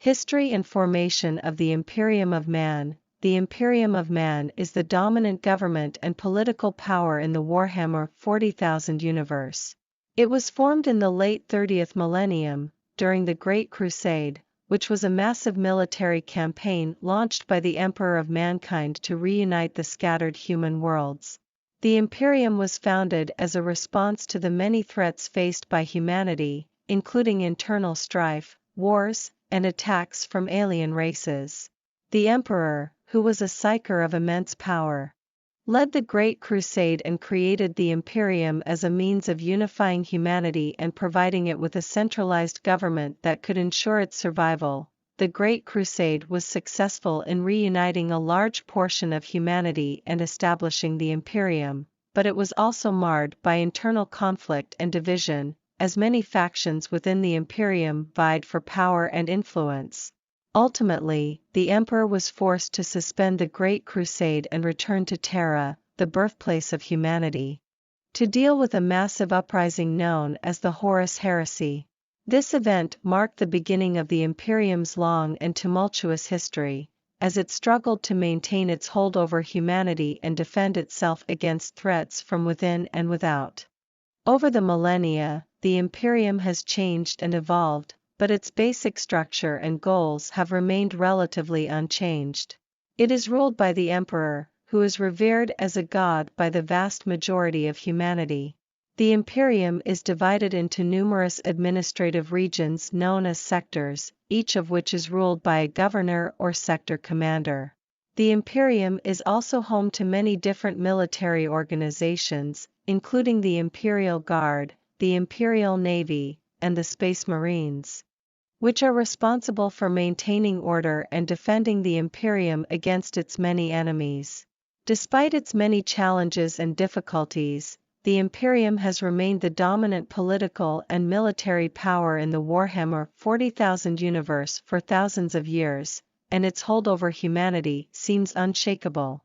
History and formation of the Imperium of Man. The Imperium of Man is the dominant government and political power in the Warhammer 40,000 universe. It was formed in the late 30th millennium, during the Great Crusade, which was a massive military campaign launched by the Emperor of Mankind to reunite the scattered human worlds. The Imperium was founded as a response to the many threats faced by humanity, including internal strife, wars, and attacks from alien races. The Emperor, who was a psyker of immense power, led the Great Crusade and created the Imperium as a means of unifying humanity and providing it with a centralized government that could ensure its survival. The Great Crusade was successful in reuniting a large portion of humanity and establishing the Imperium, but it was also marred by internal conflict and division, as many factions within the Imperium vied for power and influence. Ultimately, the Emperor was forced to suspend the Great Crusade and return to Terra, the birthplace of humanity, to deal with a massive uprising known as the Horus Heresy. This event marked the beginning of the Imperium's long and tumultuous history, as it struggled to maintain its hold over humanity and defend itself against threats from within and without. Over the millennia, the Imperium has changed and evolved, but its basic structure and goals have remained relatively unchanged. It is ruled by the Emperor, who is revered as a god by the vast majority of humanity. The Imperium is divided into numerous administrative regions known as sectors, each of which is ruled by a governor or sector commander. The Imperium is also home to many different military organizations, including the Imperial Guard, the Imperial Navy, and the Space Marines, which are responsible for maintaining order and defending the Imperium against its many enemies. Despite its many challenges and difficulties, the Imperium has remained the dominant political and military power in the Warhammer 40,000 universe for thousands of years, and its hold over humanity seems unshakable.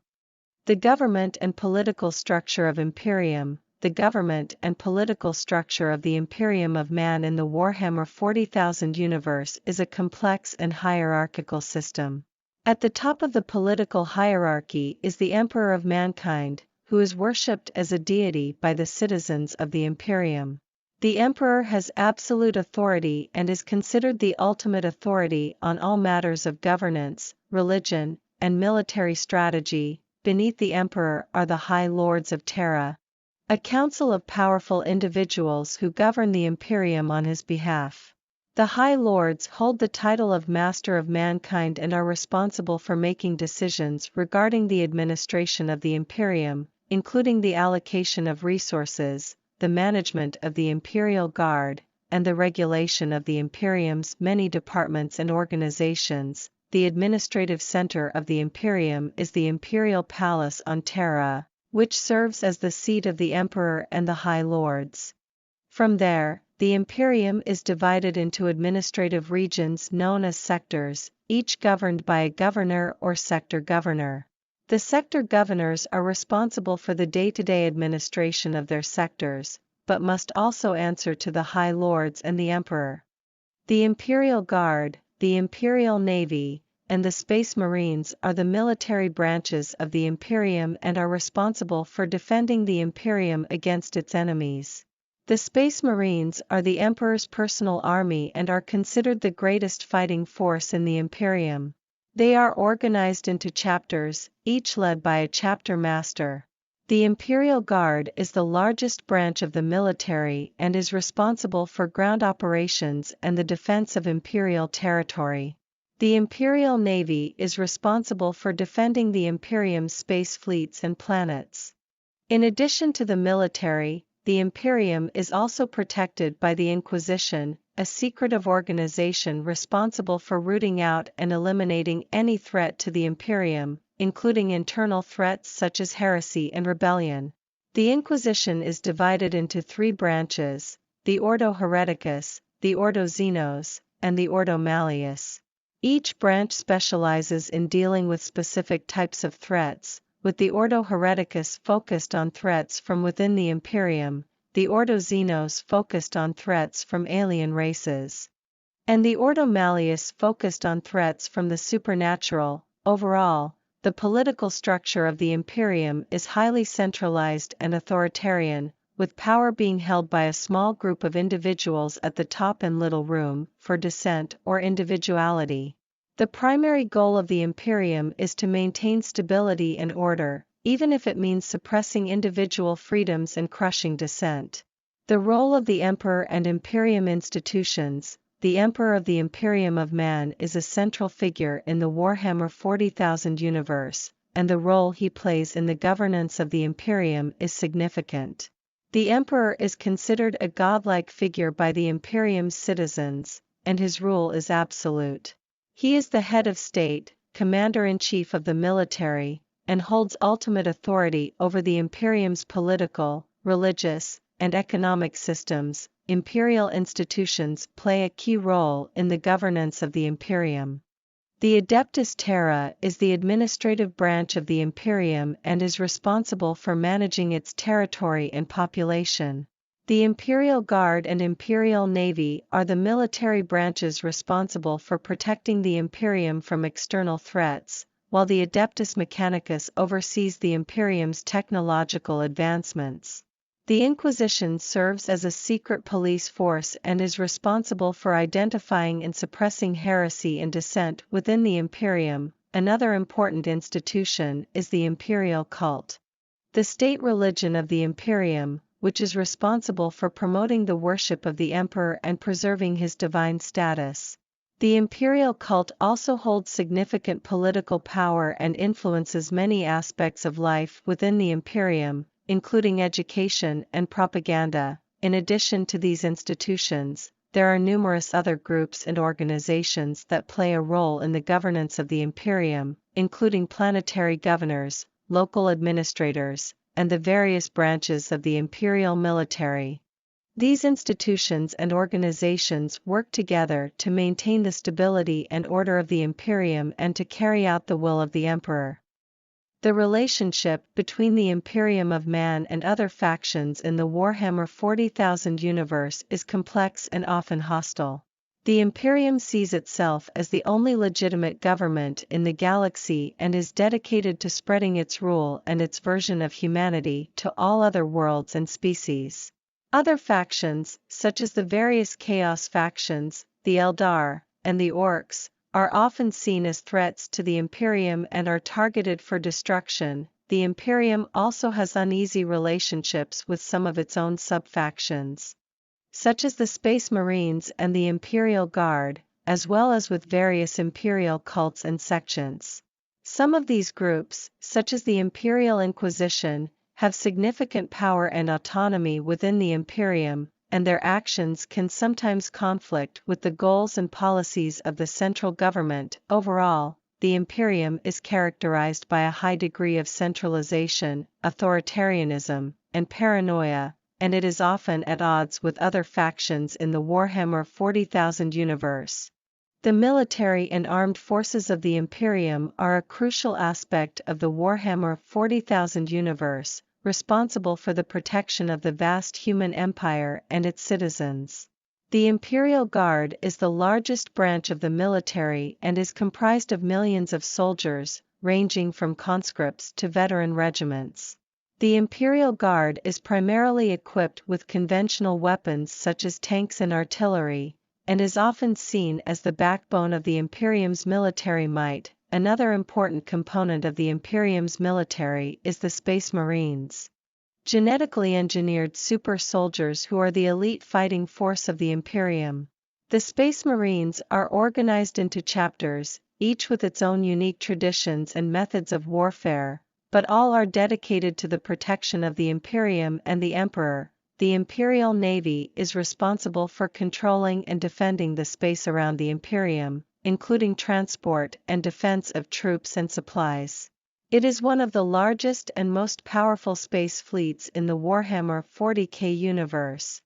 The government and political structure of Imperium. The government and political structure of the Imperium of Man in the Warhammer 40,000 universe is a complex and hierarchical system. At the top of the political hierarchy is the Emperor of Mankind, who is worshipped as a deity by the citizens of the Imperium. The Emperor has absolute authority and is considered the ultimate authority on all matters of governance, religion, and military strategy. Beneath the Emperor are the High Lords of Terra, a council of powerful individuals who govern the Imperium on his behalf. The High Lords hold the title of Master of Mankind and are responsible for making decisions regarding the administration of the Imperium, including the allocation of resources, the management of the Imperial Guard, and the regulation of the Imperium's many departments and organizations. The administrative center of the Imperium is the Imperial Palace on Terra, which serves as the seat of the Emperor and the High Lords. From there, the Imperium is divided into administrative regions known as sectors, each governed by a governor or sector governor. The sector governors are responsible for the day-to-day administration of their sectors, but must also answer to the High Lords and the Emperor. The Imperial Guard, the Imperial Navy, and the Space Marines are the military branches of the Imperium and are responsible for defending the Imperium against its enemies. The Space Marines are the Emperor's personal army and are considered the greatest fighting force in the Imperium. They are organized into chapters, each led by a chapter master. The Imperial Guard is the largest branch of the military and is responsible for ground operations and the defense of Imperial territory. The Imperial Navy is responsible for defending the Imperium's space fleets and planets. In addition to the military, the Imperium is also protected by the Inquisition, a secretive organization responsible for rooting out and eliminating any threat to the Imperium, including internal threats such as heresy and rebellion. The Inquisition is divided into three branches: the Ordo Hereticus, the Ordo Xenos, and the Ordo Malleus. Each branch specializes in dealing with specific types of threats, with the Ordo Hereticus focused on threats from within the Imperium, the Ordo Xenos focused on threats from alien races. and the Ordo Malleus focused on threats from the supernatural. Overall, the political structure of the Imperium is highly centralized and authoritarian, with power being held by a small group of individuals at the top and little room for dissent or individuality. The primary goal of the Imperium is to maintain stability and order, even if it means suppressing individual freedoms and crushing dissent. The role of the Emperor and Imperium institutions. The Emperor of the Imperium of Man is a central figure in the Warhammer 40,000 universe, and the role he plays in the governance of the Imperium is significant. The Emperor is considered a godlike figure by the Imperium's citizens, and his rule is absolute. He is the head of state, commander-in-chief of the military, and holds ultimate authority over the Imperium's political, religious, and economic systems. Imperial institutions play a key role in the governance of the Imperium. The Adeptus Terra is the administrative branch of the Imperium and is responsible for managing its territory and population. The Imperial Guard and Imperial Navy are the military branches responsible for protecting the Imperium from external threats, while the Adeptus Mechanicus oversees the Imperium's technological advancements. The Inquisition serves as a secret police force and is responsible for identifying and suppressing heresy and dissent within the Imperium. Another important institution is the Imperial cult. The state religion of the Imperium, which is responsible for promoting the worship of the Emperor and preserving his divine status. The Imperial cult also holds significant political power and influences many aspects of life within the Imperium, including education and propaganda. In addition to these institutions, there are numerous other groups and organizations that play a role in the governance of the Imperium, including planetary governors, local administrators, and the various branches of the imperial military. These institutions and organizations work together to maintain the stability and order of the Imperium and to carry out the will of the Emperor. The relationship between the Imperium of Man and other factions in the Warhammer 40,000 universe is complex and often hostile. The Imperium sees itself as the only legitimate government in the galaxy and is dedicated to spreading its rule and its version of humanity to all other worlds and species. Other factions, such as the various Chaos factions, the Eldar, and the Orcs, are often seen as threats to the Imperium and are targeted for destruction. The Imperium also has uneasy relationships with some of its own sub-factions, such as the Space Marines and the Imperial Guard, as well as with various Imperial cults and sections. Some of these groups, such as the Imperial Inquisition, have significant power and autonomy within the Imperium, and their actions can sometimes conflict with the goals and policies of the central government. Overall, the Imperium is characterized by a high degree of centralization, authoritarianism, and paranoia, and it is often at odds with other factions in the Warhammer 40,000 universe. The military and armed forces of the Imperium are a crucial aspect of the Warhammer 40,000 universe, responsible for the protection of the vast human empire and its citizens. The Imperial Guard is the largest branch of the military and is comprised of millions of soldiers, ranging from conscripts to veteran regiments. The Imperial Guard is primarily equipped with conventional weapons such as tanks and artillery, and is often seen as the backbone of the Imperium's military might. Another important component of the Imperium's military is the Space Marines, genetically engineered super soldiers who are the elite fighting force of the Imperium. The Space Marines are organized into chapters, each with its own unique traditions and methods of warfare, but all are dedicated to the protection of the Imperium and the Emperor. The Imperial Navy is responsible for controlling and defending the space around the Imperium, including transport and defense of troops and supplies. It is one of the largest and most powerful space fleets in the Warhammer 40K universe,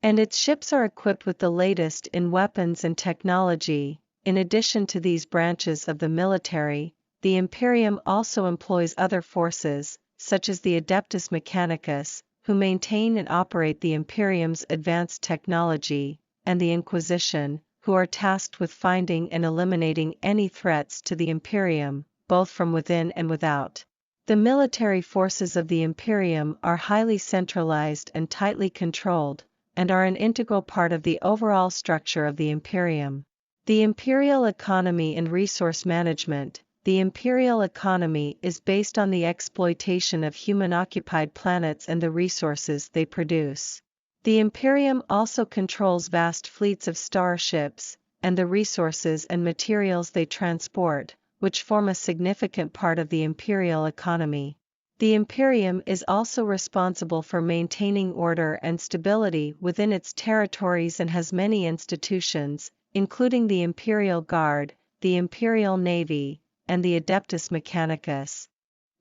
and its ships are equipped with the latest in weapons and technology. In addition to these branches of the military, the Imperium also employs other forces, such as the Adeptus Mechanicus, who maintain and operate the Imperium's advanced technology, and the Inquisition, who are tasked with finding and eliminating any threats to the Imperium, both from within and without. The military forces of the Imperium are highly centralized and tightly controlled, and are an integral part of the overall structure of the Imperium. The imperial economy and resource management. The imperial economy is based on the exploitation of human-occupied planets and the resources they produce. The Imperium also controls vast fleets of starships, and the resources and materials they transport, which form a significant part of the imperial economy. The Imperium is also responsible for maintaining order and stability within its territories and has many institutions, including the Imperial Guard, the Imperial Navy, and the Adeptus Mechanicus,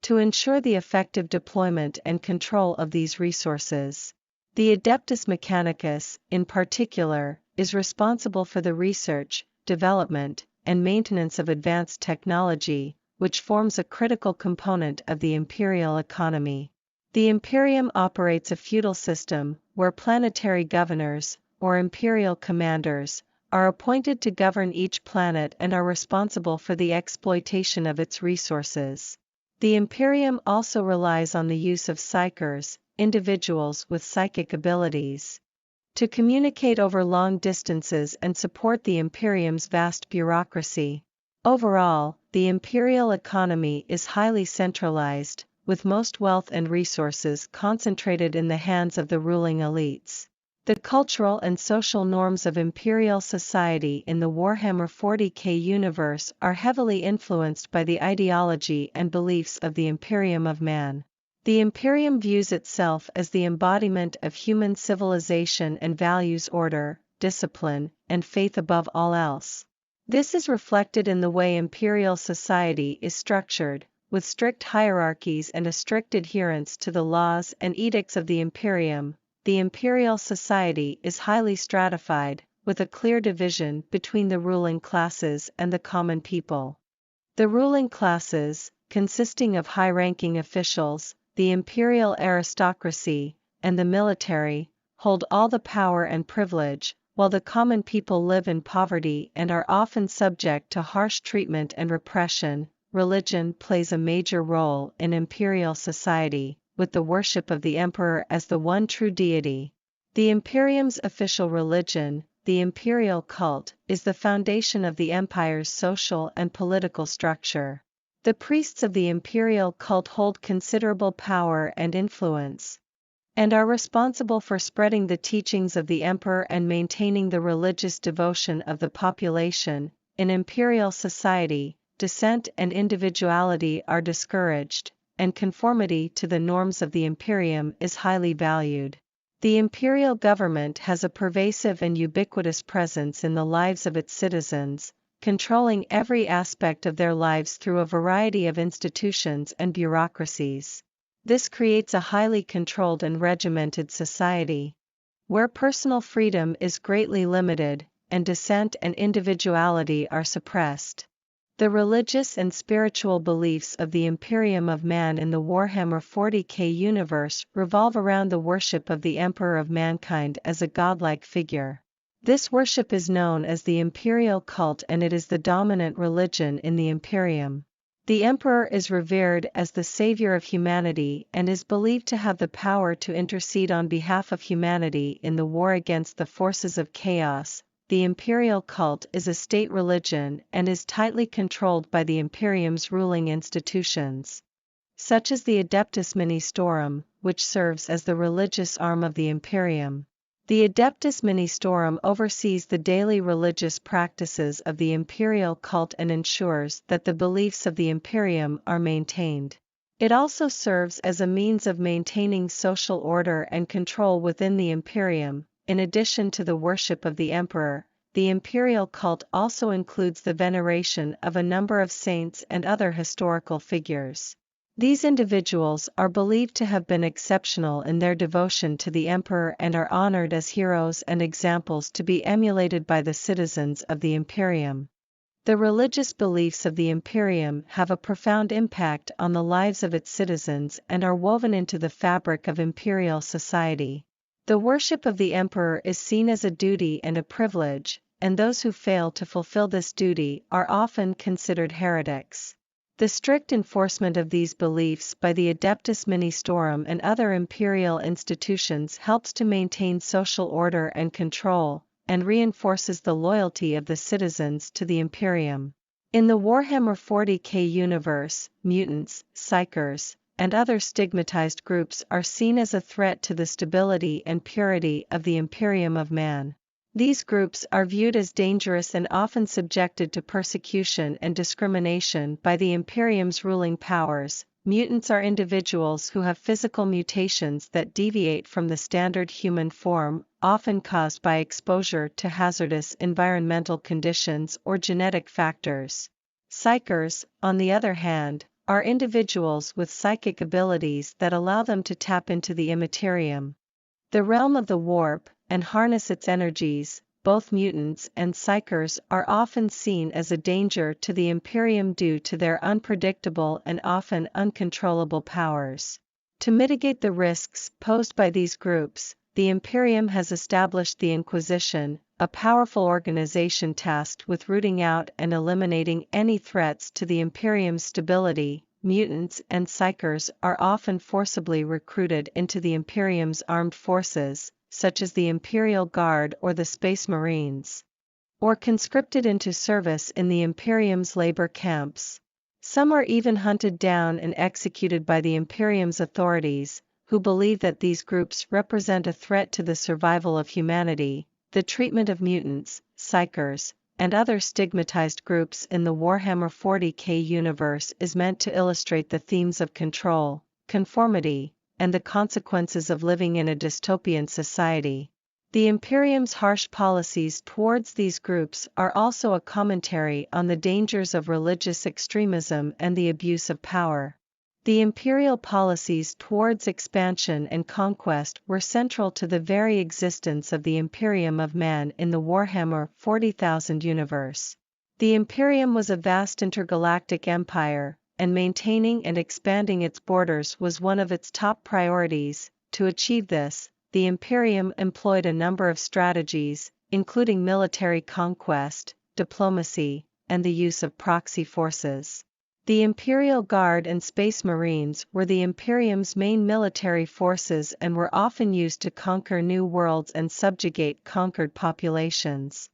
to ensure the effective deployment and control of these resources. The Adeptus Mechanicus, in particular, is responsible for the research, development, and maintenance of advanced technology, which forms a critical component of the imperial economy. The Imperium operates a feudal system, where planetary governors, or imperial commanders, are appointed to govern each planet and are responsible for the exploitation of its resources. The Imperium also relies on the use of psykers, individuals with psychic abilities, to communicate over long distances and support the Imperium's vast bureaucracy. Overall, the imperial economy is highly centralized, with most wealth and resources concentrated in the hands of the ruling elites. The cultural and social norms of imperial society in the Warhammer 40K universe are heavily influenced by the ideology and beliefs of the Imperium of Man. The Imperium views itself as the embodiment of human civilization and values order, discipline, and faith above all else. This is reflected in the way imperial society is structured, with strict hierarchies and a strict adherence to the laws and edicts of the Imperium. The imperial society is highly stratified, with a clear division between the ruling classes and the common people. The ruling classes, consisting of high-ranking officials, the imperial aristocracy, and the military, hold all the power and privilege, while the common people live in poverty and are often subject to harsh treatment and repression. Religion plays a major role in imperial society, with the worship of the emperor as the one true deity. The Imperium's official religion, the imperial cult, is the foundation of the empire's social and political structure. The priests of the imperial cult hold considerable power and influence, and are responsible for spreading the teachings of the emperor and maintaining the religious devotion of the population. In imperial society, dissent and individuality are discouraged, and conformity to the norms of the Imperium is highly valued. The imperial government has a pervasive and ubiquitous presence in the lives of its citizens, controlling every aspect of their lives through a variety of institutions and bureaucracies. This creates a highly controlled and regimented society, where personal freedom is greatly limited, and dissent and individuality are suppressed. The religious and spiritual beliefs of the Imperium of Man in the Warhammer 40K universe revolve around the worship of the Emperor of Mankind as a godlike figure. This worship is known as the imperial cult, and it is the dominant religion in the Imperium. The Emperor is revered as the savior of humanity and is believed to have the power to intercede on behalf of humanity in the war against the forces of chaos. The imperial cult is a state religion and is tightly controlled by the Imperium's ruling institutions, such as the Adeptus Ministorum, which serves as the religious arm of the Imperium. The Adeptus Ministorum oversees the daily religious practices of the imperial cult and ensures that the beliefs of the Imperium are maintained. It also serves as a means of maintaining social order and control within the Imperium. In addition to the worship of the emperor, the imperial cult also includes the veneration of a number of saints and other historical figures. These individuals are believed to have been exceptional in their devotion to the emperor and are honored as heroes and examples to be emulated by the citizens of the Imperium. The religious beliefs of the Imperium have a profound impact on the lives of its citizens and are woven into the fabric of imperial society. The worship of the emperor is seen as a duty and a privilege, and those who fail to fulfill this duty are often considered heretics. The strict enforcement of these beliefs by the Adeptus Ministorum and other imperial institutions helps to maintain social order and control, and reinforces the loyalty of the citizens to the Imperium. In the Warhammer 40k universe, mutants, psykers, and other stigmatized groups are seen as a threat to the stability and purity of the Imperium of Man. These groups are viewed as dangerous and often subjected to persecution and discrimination by the Imperium's ruling powers. Mutants are individuals who have physical mutations that deviate from the standard human form, often caused by exposure to hazardous environmental conditions or genetic factors. Psykers, on the other hand, are individuals with psychic abilities that allow them to tap into the immaterium, the realm of the warp, and harness its energies. Both mutants and psykers are often seen as a danger to the Imperium due to their unpredictable and often uncontrollable powers. To mitigate the risks posed by these groups, the Imperium has established the Inquisition, a powerful organization tasked with rooting out and eliminating any threats to the Imperium's stability. Mutants and psykers are often forcibly recruited into the Imperium's armed forces, such as the Imperial Guard or the Space Marines, or conscripted into service in the Imperium's labor camps. Some are even hunted down and executed by the Imperium's authorities, who believe that these groups represent a threat to the survival of humanity. The treatment of mutants, psykers, and other stigmatized groups in the Warhammer 40k universe is meant to illustrate the themes of control, conformity, and the consequences of living in a dystopian society. The Imperium's harsh policies towards these groups are also a commentary on the dangers of religious extremism and the abuse of power. The imperial policies towards expansion and conquest were central to the very existence of the Imperium of Man in the Warhammer 40,000 universe. The Imperium was a vast intergalactic empire, and maintaining and expanding its borders was one of its top priorities. To achieve this, the Imperium employed a number of strategies, including military conquest, diplomacy, and the use of proxy forces. The Imperial Guard and Space Marines were the Imperium's main military forces and were often used to conquer new worlds and subjugate conquered populations.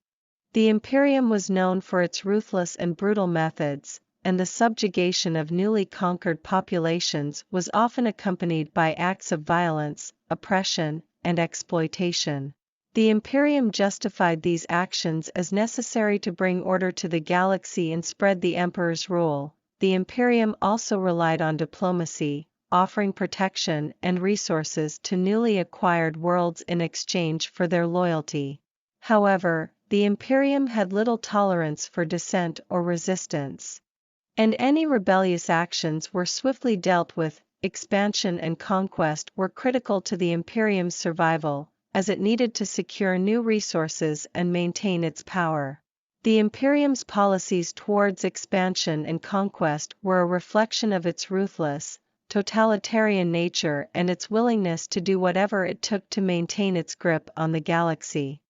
The Imperium was known for its ruthless and brutal methods, and the subjugation of newly conquered populations was often accompanied by acts of violence, oppression, and exploitation. The Imperium justified these actions as necessary to bring order to the galaxy and spread the Emperor's rule. The Imperium also relied on diplomacy, offering protection and resources to newly acquired worlds in exchange for their loyalty. However, the Imperium had little tolerance for dissent or resistance, and any rebellious actions were swiftly dealt with. Expansion and conquest were critical to the Imperium's survival, as it needed to secure new resources and maintain its power. The Imperium's policies towards expansion and conquest were a reflection of its ruthless, totalitarian nature and its willingness to do whatever it took to maintain its grip on the galaxy.